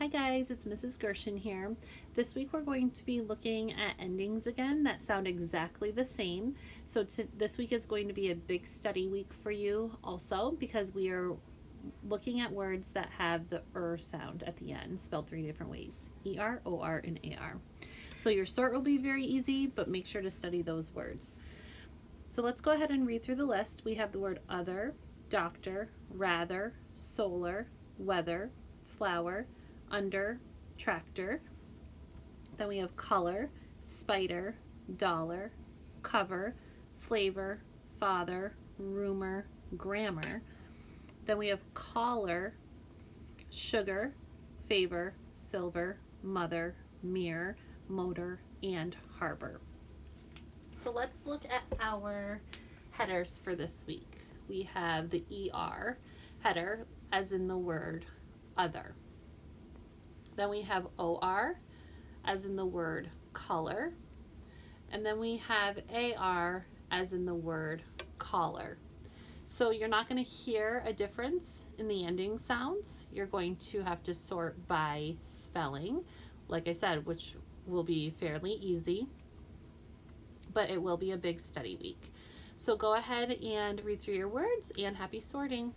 Hi guys, it's Mrs. Gershon here. This week we're going to be looking at endings again that sound exactly the same. So this week is going to be a big study week for you also because we are looking at words that have the sound at the end, spelled three different ways: ER, OR, and AR. So your sort will be very easy, but make sure to study those words. So let's go ahead and read through the list. We have the word other, doctor, rather, solar, weather, flower, under, tractor. Then we have color, spider, dollar, cover, flavor, father, rumor, grammar. Then we have caller, sugar, favor, silver, mother, mirror, motor, and harbor. So let's look at our headers for this week. We have the ER header, as in the word other. Then we have OR, as in the word color. And then we have AR, as in the word caller. So you're not going to hear a difference in the ending sounds. You're going to have to sort by spelling, like I said, which will be fairly easy, but it will be a big study week. So go ahead and read through your words, and happy sorting.